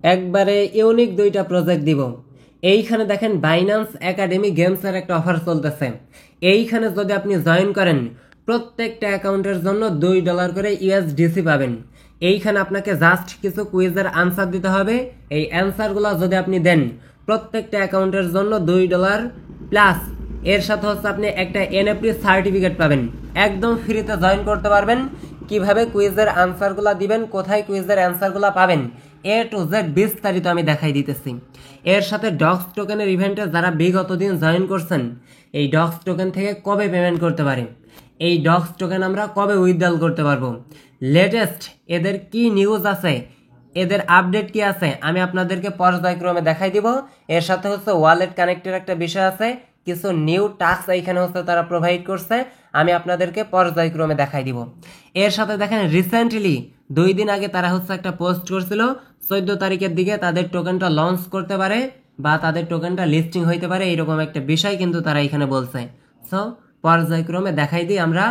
একবারে ইউনিক দুইটা প্রজেক্ট দিব। এইখানে দেখেন বাইন্যান্স একাডেমি গেমসের একটা অফার চলতেছে। এইখানে যদি আপনি জয়েন করেন প্রত্যেকটা অ্যাকাউন্টের জন্য $2 করে ইউএসডিসি পাবেন। এইখানে আপনাকে জাস্ট কিছু কুইজের আনসার দিতে হবে। এই অ্যান্সারগুলো যদি আপনি দেন প্রত্যেকটা অ্যাকাউন্টের জন্য $2 প্লাস এর সাথে হচ্ছে আপনি একটা এনএফটি সার্টিফিকেট পাবেন। একদম ফ্রিতে জয়েন করতে পারবেন। কিভাবে কুইজের আনসারগুলো দিবেন, কোথায় কুইজের অ্যান্সারগুলো পাবেন, এ টু জেড বিস্তারিত আমি দেখাই দিতেছি। এর সাথে ডক্স টোকেনের ইভেন্টে যারা বিগত দিন জয়েন করছেন, এই ডক্স টোকেন থেকে কবে পেমেন্ট করতে পারে, এই ডক্স টোকেন আমরা কবে উইথড্রল করতে পারবো, লেটেস্ট এদের কি নিউজ আছে, এদের আপডেট কি আছে, আমি আপনাদেরকে পর্যায়ক্রমে দেখাই দিব। এর সাথে হচ্ছে ওয়ালেট কানেক্টের একটা বিষয় আছে, কিছু নিউ টাস্ক এইখানে হচ্ছে তারা প্রোভাইড করছে, আমি আপনাদেরকে পর্যায়ক্রমে দেখাই দিব। এর সাথে দেখেন রিসেন্টলি 2 দিন আগে তারা হচ্ছে একটা পোস্ট করছিল 14 তারিখের দিকে তাদের টোকেনটা লঞ্চ করতে পারে বা তাদের টোকেনটা লিস্টিং হইতে পারে, এইরকম একটা বিষয় কিন্তু তারা এখানে বলছে। সো পর্যায়ক্রমে দেখাই দিই আমরা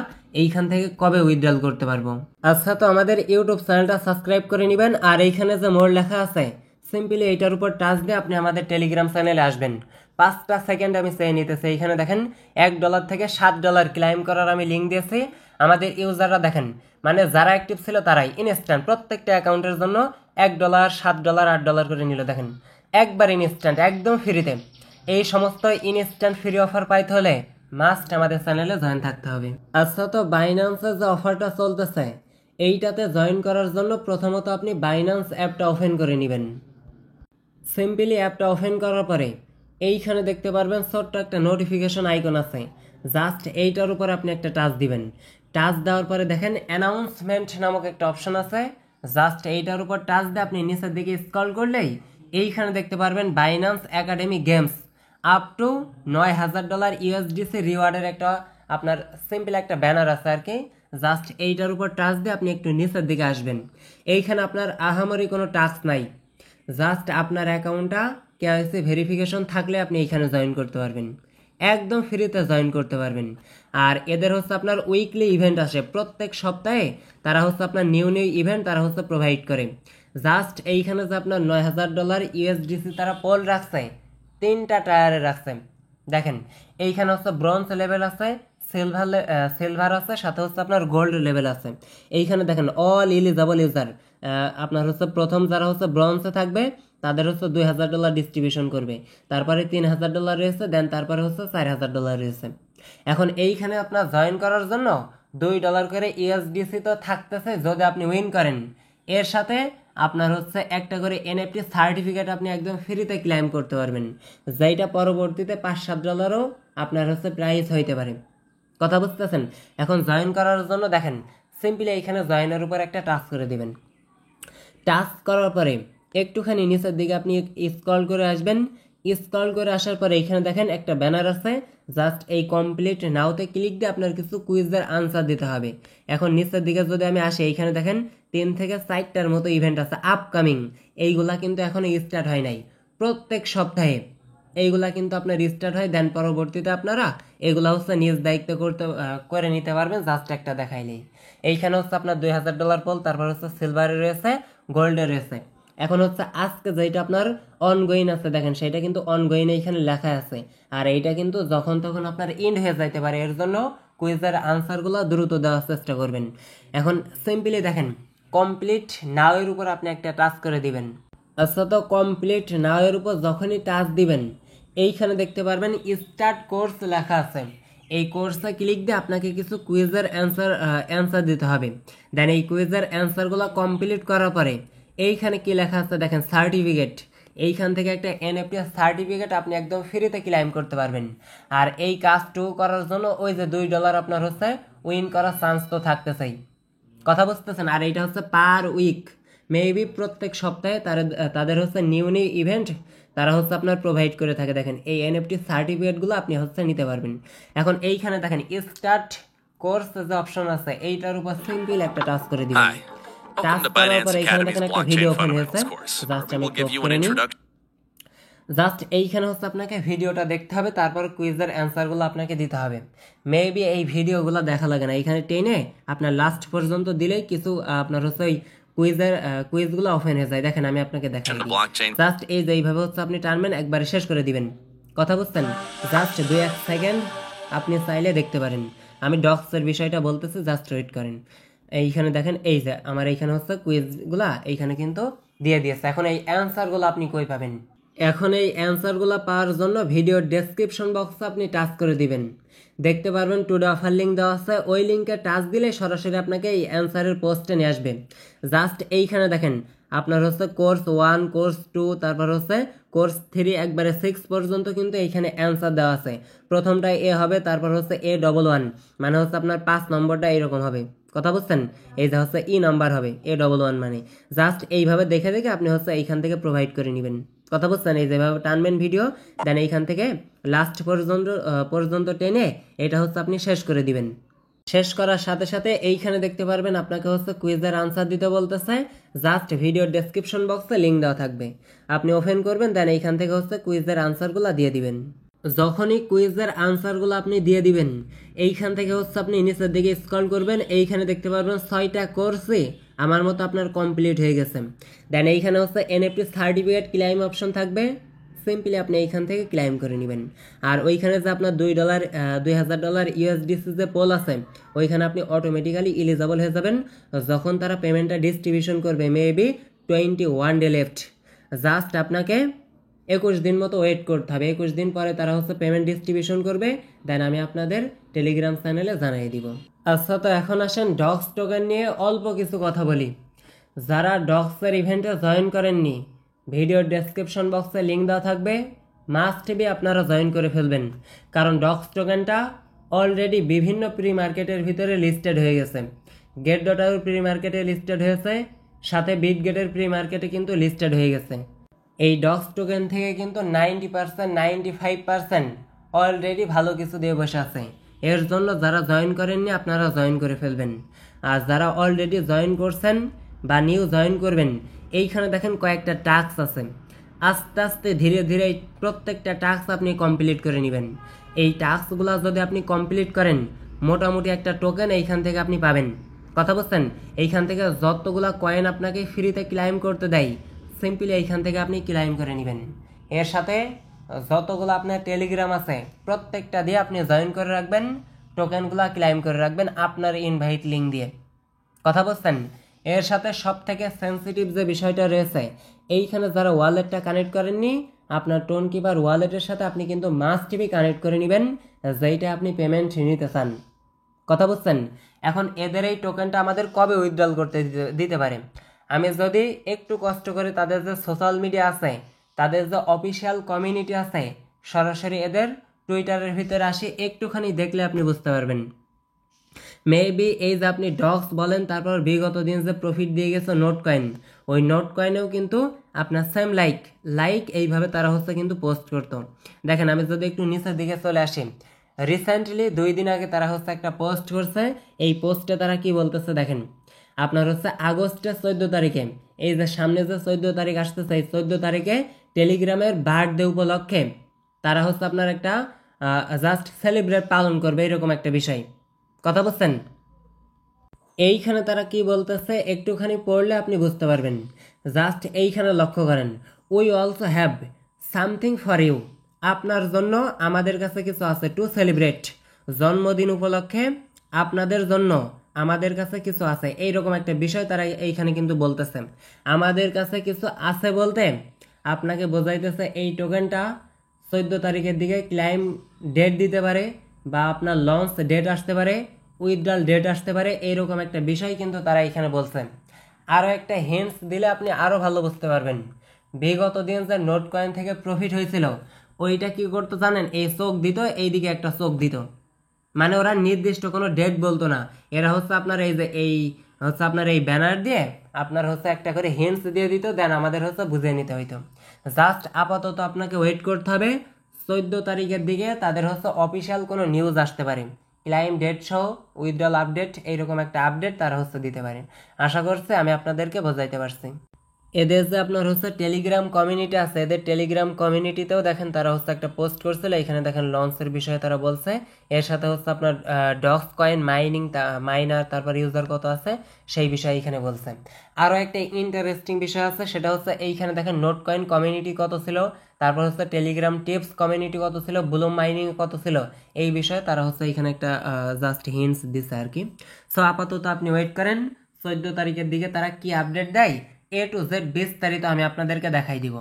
এইখান থেকে কবে উইথড্রল করতে পারবো। আচ্ছা, তো আমাদের ইউটিউব চ্যানেলটা সাবস্ক্রাইব করে নেবেন, আর এইখানে যে মোর লেখা আছে সিম্পলি এইটার উপর টাচ দিয়ে আপনি আমাদের টেলিগ্রাম চ্যানেলে আসবেন। 5টা সেকেন্ড আমি চেয়ে নিতেছি। এইখানে দেখেন $1 থেকে $7 ক্লাইম করার আমি লিঙ্ক দিয়েছি। আমাদের ইউজাররা দেখেন, মানে যারা অ্যাক্টিভ ছিল তারাই ইনস্ট্যান্ট প্রত্যেকটা অ্যাকাউন্টের জন্য $1, $7, $8 করে নিল। দেখেন একবার ইনস্ট্যান্ট একদম ফ্রিতে। এই সমস্ত ইনস্ট্যান্ট ফ্রি অফার পাইতে হলে মাস্ট আমাদের চ্যানেলে জয়েন থাকতে হবে। আচ্ছা, তো বাইন্যান্সের যে অফারটা চলতেছে এইটাতে জয়েন করার জন্য প্রথমত আপনি বাইন্যান্স অ্যাপটা ওপেন করে নেবেন। সিম্পলি অ্যাপটা ওপেন করার পরে এইখানে দেখতে পারবেন ছোট্ট একটা নোটিফিকেশন আইকন আছে, জাস্ট এইটার উপর আপনি একটা টাচ দিবেন। টাচ দেওয়ার পরে দেখেন অ্যানাউন্সমেন্ট নামক একটা অপশন আছে, জাস্ট এইটার উপর টাচ দিয়ে আপনি নিচের দিকে স্ক্রল করলেই এইখানে দেখতে পারবেন Binance academy games up to $9,000 USDC রিওয়ার্ডের একটা আপনার সিম্পল একটা ব্যানার আছে আর কি। জাস্ট এইটার উপর টাচ দিয়ে আপনি একটু নিচের দিকে আসবেন। এইখানে আপনার আহামরি কোনো টাস্ক নাই, জাস্ট আপনার অ্যাকাউন্টটা কেওয়াইসি ভেরিফিকেশন থাকলে আপনি এইখানে জয়েন করতে পারবেন, একদম ফ্রিতে জয়েন করতে পারবেন। আর এদের হচ্ছে আপনার উইকলি ইভেন্ট আসে প্রত্যেক সপ্তাহে, তারা হচ্ছে আপনার নিউ ইভেন্ট তারা হচ্ছে প্রোভাইড করে। জাস্ট এইখানে যে আপনার $9,000 ইউএসডিসি তারা পোল রাখছে, 3টা টায়ারে রাখছে। দেখেন এইখানে হচ্ছে ব্রোঞ্জ লেভেল আছে, সিলভার আছে, সাথে হচ্ছে আপনার গোল্ড লেভেল আছে। এইখানে দেখেন অল এলিজিবল ইউজার, আপনার হচ্ছে প্রথম যারা হচ্ছে ব্রোঞ্জে থাকবে তাদের হচ্ছে $2,000 ডিস্ট্রিবিউশন করবে, তারপরে $3,000 রয়েছে, দেন তারপরে হচ্ছে $4,000 রয়েছে। এখন এইখানে আপনার জয়েন করার জন্য $2 করে ইউএসডিসি তো থাকতেছে যদি আপনি উইন করেন। এর সাথে আপনার হচ্ছে একটা করে এনএফটি সার্টিফিকেট আপনি একদম ফ্রিতে ক্লেম করতে পারবেন, যেটা পরবর্তীতে $5-7ও আপনার হচ্ছে প্রাইস হইতে পারে। কথা বুঝতেছেন? এখন জয়েন করার জন্য দেখেন সিম্পলি এইখানে জয়েনের উপর একটা টাচ করে দিবেন। টাচ করার পরে একটুখানি নিচের দিকে আপনি স্ক্রল করে আসবেন। স্ক্রল করে আসার পরে এখানে দেখেন একটা ব্যানার আছে, জাস্ট এই কমপ্লিট নাওতে ক্লিক দিয়ে আপনার কিছু কুইজের আনসার দিতে হবে। এখন নিচের দিকে যদি আমি আসি এইখানে দেখেন 3 থেকে 4টার মতো ইভেন্ট আছে আপকামিং, এইগুলা কিন্তু এখনো স্টার্ট হয় নাই। প্রত্যেক সপ্তাহে এইগুলা কিন্তু আপনার স্টার্ট হয়, দেন পরবর্তীতে আপনারা এগুলা হচ্ছে নিজ দায়িত্ব করে নিতে পারবেন, জাস্ট একটা দেখাইলেই। এইখানে হচ্ছে আপনার $2,000 পোল, তারপর হচ্ছে সিলভারে রয়েছে, গোল্ডে রয়েছে। এখন হচ্ছে আজকে যেটা আপনার অনগোয়িং আছে দেখেন সেটা কিন্তু অনগোয়িং এইখানে লেখা আছে, আর এইটা কিন্তু যখন তখন আপনার এন্ড হয়ে যাইতে পারে, এর জন্য কুইজের আনসারগুলো দ্রুত দেওয়ার চেষ্টা করবেন। এখন সিম্পলি দেখেন কমপ্লিট নাও এর উপর আপনি একটা টাচ করে দিবেন। আচ্ছা, তো কমপ্লিট নাও এর উপর যখনই টাচ দিবেন এইখানে দেখতে পারবেন স্টার্ট কোর্স লেখা আছে। এই কোর্সে ক্লিক দিয়ে আপনাকে কিছু কুইজের অ্যান্সার দিতে হবে। দেন এই কুইজের অ্যান্সারগুলো কমপ্লিট করার পরে এইখানে কি লেখা আছে দেখেন সার্টিফিকেট, এইখান থেকে একটা এনএফটি সার্টিফিকেট আপনি একদম ফ্রিতে ক্লেম করতে পারবেন। আর এই কাজটু করার জন্য ওই যে $2 আপনার হচ্ছে উইন করার চান্স তো থাকতেছেই। কথা বুঝতেছেন? আর এইটা হচ্ছে পার উইক, মেবি প্রত্যেক সপ্তাহে তাদের হচ্ছে নিউ ইভেন্ট তারা হচ্ছে আপনার প্রোভাইড করে থাকে। দেখেন এই এনএফটি সার্টিফিকেটগুলো আপনি হচ্ছে নিতে পারবেন। এখন এইখানে দেখেন স্টার্ট কোর্স যে অপশন আছে এইটার উপর সিম্পল একটা টাচ করে দিবেন। টাচ করার পরে এইখানে দেখেন একটা ভিডিও ওপেন হয়েছে, জাস্ট আমি ক্লোজ করে নিই। জাস্ট এইখানে হচ্ছে আপনাকে ভিডিওটা দেখতে হবে, তারপর কুইজের অ্যান্সারগুলো আপনাকে দিতে হবে। মেবি এই ভিডিওগুলো দেখা লাগে না, এইখানে টেনে আপনার লাস্ট পর্যন্ত দিলেই কিছু আপনার হচ্ছে ওই কুইজগুলো ওপেন হয়ে যায়। দেখেন আমি আপনাকে দেখাই জাস্ট এই যে এইভাবে হচ্ছে আপনি টানবেন, একবারে শেষ করে দিবেন। কথা বুঝছেন? জাস্ট 2-1 সেকেন্ড আপনি চাইলে দেখতে পারেন। আমি ডক্সের বিষয়টা বলতেছি, জাস্ট ওয়েট করেন। এইখানে দেখেন, এই যে আমার এইখানে হচ্ছে কুইজগুলা এইখানে কিন্তু দিয়ে দিয়েছে। এখন এই অ্যান্সারগুলো আপনি কই পাবেন? এখন এই অ্যান্সারগুলো পাওয়ার জন্য ভিডিওর ডেসক্রিপশন বক্সে আপনি টাচ করে দিবেন, দেখতে পারবেন টুডে অফার লিঙ্ক দেওয়া আছে। ওই লিঙ্কে টাচ দিলে সরাসরি আপনাকে এই অ্যান্সারের পোস্টে নিয়ে আসবে। জাস্ট এইখানে দেখেন আপনার হচ্ছে কোর্স 1, কোর্স 2, তারপর হচ্ছে কোর্স 3, একবারে 6 পর্যন্ত কিন্তু এইখানে অ্যান্সার দেওয়া আছে। প্রথমটা এ হবে, তারপর হচ্ছে A11, মানে হচ্ছে আপনার 5 নম্বরটা এইরকম হবে। কথা বুঝছেন? এই যে হচ্ছে ই নাম্বার হবে, A11 মানে। জাস্ট এইভাবে দেখে দেখে আপনি হচ্ছে এইখান থেকে প্রোভাইড করে নেবেন। কথা বুঝছেন? এই যেভাবে টানবেন ভিডিও, দেন এইখান থেকে লাস্ট পর্যন্ত টেনে এটা হচ্ছে আপনি শেষ করে দিবেন। শেষ করার সাথে সাথে এইখানে দেখতে পারবেন আপনাকে হচ্ছে কুইজের আনসার দিতে বলতেছে। জাস্ট ভিডিওর ডেসক্রিপশন বক্সে লিঙ্ক দেওয়া থাকবে, আপনি ওপেন করবেন, দেন এইখান থেকে হচ্ছে কুইজের আনসারগুলো দিয়ে দিবেন। যখনই কুইজের আনসারগুলো আপনি দিয়ে দিবেন, এইখান থেকে হচ্ছে আপনি নিচের দিকে স্ক্রল করবেন, এইখানে দেখতে পারবেন 6টা কোর্সে আমার মতো আপনার কমপ্লিট হয়ে গেছে। দেন এইখানে হচ্ছে এনএফটি সার্টিফিকেট ক্লাইম অপশন থাকবে, সিম্পলি আপনি এইখান থেকে ক্লাইম করে নেবেন। আর ওইখানে যে আপনার $2000 ইউএসডিসি যে পোল আছে, ওইখানে আপনি অটোমেটিক্যালি এলিজিবল হয়ে যাবেন যখন তারা পেমেন্টটা ডিস্ট্রিবিউশন করবে। মেবি 21 ডে লেফট, জাস্ট আপনাকে 21 দিন মতো ওয়েট করতে হবে। 21 দিন পরে তারা হচ্ছে পেমেন্ট ডিস্ট্রিবিউশন করবে, দেন আমি আপনাদের টেলিগ্রাম চ্যানেলে জানিয়ে দিব। আচ্ছা, তো এখন আসেন ডক্স টোকেন নিয়ে অল্প কিছু কথা বলি। যারা ডক্সের ইভেন্টে জয়েন করেননি, ভিডিওর ডেসক্রিপশন বক্সে লিঙ্ক দেওয়া থাকবে, মাস্ট বি আপনারা জয়েন করে ফেলবেন। কারণ ডক্স টোকেনটা অলরেডি বিভিন্ন প্রি মার্কেটের ভিতরে লিস্টেড হয়ে গেছে। গেট.আইও প্রি মার্কেটে লিস্টেড হয়েছে, সাথে বিটগেটের প্রি মার্কেটে কিন্তু লিস্টেড হয়ে গেছে। এই ডক্স টোকেন থেকে কিন্তু 90%, 95% অলরেডি ভালো কিছু দিয়ে বসে আছে। এর জন্য যারা জয়েন করেননি আপনারা জয়েন করে ফেলবেন। আর যারা অলরেডি জয়েন করছেন বা নিউ জয়েন করবেন, এইখানে দেখেন কয়েকটা টাস্ক আছে। আস্তে আস্তে ধীরে ধীরে প্রত্যেকটা টাস্ক আপনি কমপ্লিট করে নেবেন। এই টাস্কগুলো যদি আপনি কমপ্লিট করেন, মোটামুটি একটা টোকেন এইখান থেকে আপনি পাবেন। কথা বুঝছেন? এইখান থেকে যতগুলা কয়েন আপনাকে ফ্রিতে ক্লাইম করতে দেয়, সিম্পলি এইখান থেকে আপনি ক্লাইম করে নেবেন। এর সাথে যতগুলো আপনার টেলিগ্রাম আছে প্রত্যেকটা দিয়ে আপনি জয়েন করে রাখবেন, টোকেনগুলো ক্লাইম করে রাখবেন আপনার ইনভাইট লিঙ্ক দিয়ে। কথা বুঝছেন? এর সাথে সব থেকে সেন্সিটিভ যে বিষয়টা রয়েছে, এইখানে যারা ওয়ালেটটা কানেক্ট করেননি, আপনার টোন কিপার ওয়ালেটের সাথে আপনি কিন্তু মাস্ট বি কানেক্ট করে নেবেন, যেইটা আপনি পেমেন্ট নিতে চান। কথা বুঝছেন? এখন এদের এই টোকেনটা আমাদের কবে উইথড্রল করতে দিতে পারে? আমি যদি একটু কষ্ট করে তাদের যে সোশ্যাল মিডিয়া আছে, তাদের যে অফিসিয়াল কমিউনিটি আছে, সরাসরি এদের টুইটারের ভিতরে আসি, একটুখানি দেখলে আপনি বুঝতে পারবেন। মেবি এই যে আপনি ডক্স বলেন, তারপর বিগত দিন যে প্রফিট দিয়ে গেছে নোট কয়েন, ওই নোট কয়েনেও কিন্তু আপনার সেম লাইক এইভাবে তারা হচ্ছে কিন্তু পোস্ট করতো। দেখেন আমি যদি একটু নিচের দিকে চলে আসি, রিসেন্টলি 2 দিন আগে তারা হচ্ছে একটা পোস্ট করছে। এই পোস্টে তারা কি বলতেছে দেখেন, আপনার হচ্ছে আগস্টের 14 তারিখে, এই যে সামনে যে 14 তারিখ আসতেছে, এই 14 তারিখে টেলিগ্রামের বার্থডে উপলক্ষে তারা হচ্ছে আপনার একটা জাস্ট সেলিব্রেট পালন করবে, এরকম একটা বিষয়। কথা বুঝছেন? এইখানে তারা কি বলতেছে একটুখানি পড়লে আপনি বুঝতে পারবেন। জাস্ট এইখানে লক্ষ্য করেন, we also have something for you, আপনার জন্য আমাদের কাছে কিছু আছে টু সেলিব্রেট, জন্মদিন উপলক্ষে আপনাদের জন্য আমাদের কাছে কিছু আছে, এইরকম একটা বিষয় তারা এইখানে কিন্তু বলতেছে। আমাদের কাছে কিছু আছে বলতে আপনাকে বোঝাইতেছে এই টোকেনটা 14 তারিখের দিকে ক্লাইম ডেট দিতে পারে, বা আপনার লঞ্চ ডেট আসতে পারে, উইথড্রল ডেট আসতে পারে, এইরকম একটা বিষয় কিন্তু তারা এখানে বলছে। আরও একটা হিন্টস দিলে আপনি আরও ভালো বুঝতে পারবেন। বিগত দিন যে নোট কয়েন থেকে প্রফিট হয়েছিল, ওইটা কি করতো জানেন? এই চোখ দিত, এইদিকে একটা চোখ দিত, মানে ওরা নির্দিষ্ট কোনো ডেট বলতো না। এরা হচ্ছে আপনার এই যে আপনার এই ব্যানার দিয়ে আপনার হচ্ছে একটা করে হিন্টস দিয়ে দিত, দেন আমাদের হচ্ছে বুঝে নিতে হইতো। জাস্ট আপাতত আপনাকে ওয়েট করতে হবে, 14 তারিখের দিকে তাদের হচ্ছে অফিসিয়াল কোনো নিউজ আসতে পারে, ক্লাইম ডেট সহ উইথড্রল আপডেট, এইরকম একটা আপডেট তারা হচ্ছে দিতে পারে। আশা করছি আমি আপনাদেরকে বোঝাইতে পারছি। এদের যে আপনার হচ্ছে টেলিগ্রাম কমিউনিটি আছে, এদের টেলিগ্রাম কমিউনিটিতেও দেখেন তারা হচ্ছে একটা পোস্ট করছিল, এখানে দেখেন লঞ্চের বিষয়ে তারা বলছে। এর সাথে হচ্ছে আপনার ডক্স কয়েন মাইনিং, মাইনার, তারপর ইউজার কত আছে সেই বিষয়ে এখানে বলছে। আরও একটা ইন্টারেস্টিং বিষয় আছে, সেটা হচ্ছে এইখানে দেখেন নোট কয়েন কমিউনিটি কত ছিল, তারপর হচ্ছে টেলিগ্রাম টিপস কমিউনিটি কত ছিল, ব্লুম মাইনিং কত ছিল, এই বিষয়ে তারা হচ্ছে এখানে একটা জাস্ট হিন্টস দিছে আর কি। সো আপাতত আপনি ওয়েট করেন 14 তারিখের দিকে তারা কি আপডেট দেয়, এ টু জেড বিস্তারিত আমি আপনাদেরকে দেখাই দিব।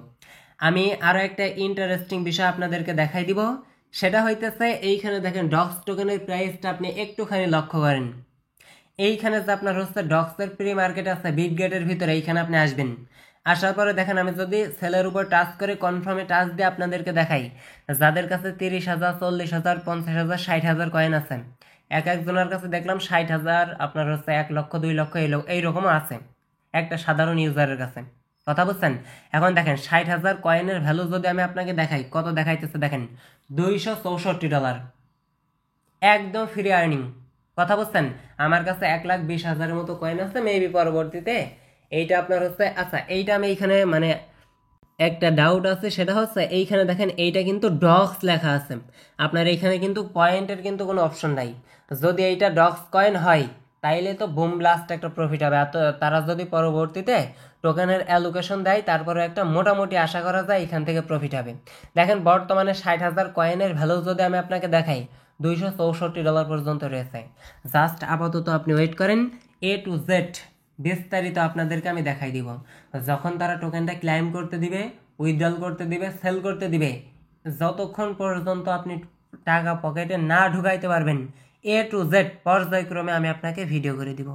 আমি আরও একটা ইন্টারেস্টিং বিষয় আপনাদেরকে দেখাই দিব, সেটা হইতেছে এইখানে দেখেন ডক্স টোকেনের প্রাইসটা আপনি একটুখানি লক্ষ্য করেন। এইখানে যে আপনার হচ্ছে ডক্সের প্রি মার্কেট আছে বিটগেটের ভিতরে, এইখানে আপনি আসবেন। আসার পরে দেখেন আমি যদি সেলের উপর টাচ করে কনফার্মে টাচ দিয়ে আপনাদেরকে দেখাই, যাদের কাছে 30,000, 40,000, 50,000, 60,000 কয়েন আছে, এক একজনের কাছে দেখলাম 60,000, আপনার হচ্ছে 1 লক্ষ, 2 লক্ষ এইরকমও আছে একটা সাধারণ ইউজারের কাছে। কথা বুঝছেন? এখন দেখেন 60,000 কয়েনের ভ্যালু যদি আমি আপনাকে দেখাই, কত দেখাইতেছে দেখেন, $264, একদম ফ্রি আর্নিং। কথা বুঝছেন? আমার কাছে 1,20,000-এর মতো কয়েন আছে, মেবি পরবর্তীতে এইটা আপনার হচ্ছে, আচ্ছা এইটা আমি এইখানে মানে একটা ডাউট আছে, সেটা হচ্ছে এইখানে দেখেন এইটা কিন্তু ডক্স লেখা আছে, আপনার এইখানে কিন্তু পয়েন্টের কিন্তু কোনো অপশন নাই। যদি এইটা ডক্স কয়েন হয় তাইলে তো বুম ব্লাস্ট একটা প্রফিট হবে। এত তারা যদি পরবর্তীতে টোকেনের অ্যালোকেশন দেয়, তারপরে একটা মোটামুটি আশা করা যায় এখান থেকে প্রফিট হবে। দেখেন বর্তমানে 60,000 কয়েনের ভ্যালু যদি আমি আপনাকে দেখাই, $264 পর্যন্ত রয়েছে। জাস্ট আপাতত আপনি ওয়েট করেন, এ টু জেড বিস্তারিত আপনাদেরকে আমি দেখাই দিব। যখন তারা টোকেনটা ক্লাইম করতে দিবে, উইথড্রল করতে দিবে, সেল করতে দিবে, যতক্ষণ পর্যন্ত আপনি টাকা পকেটে না ঢুকাইতে পারবেন, এ টু জেড পর্যায়ক্রমে আমি আপনাকে ভিডিও করে দিব।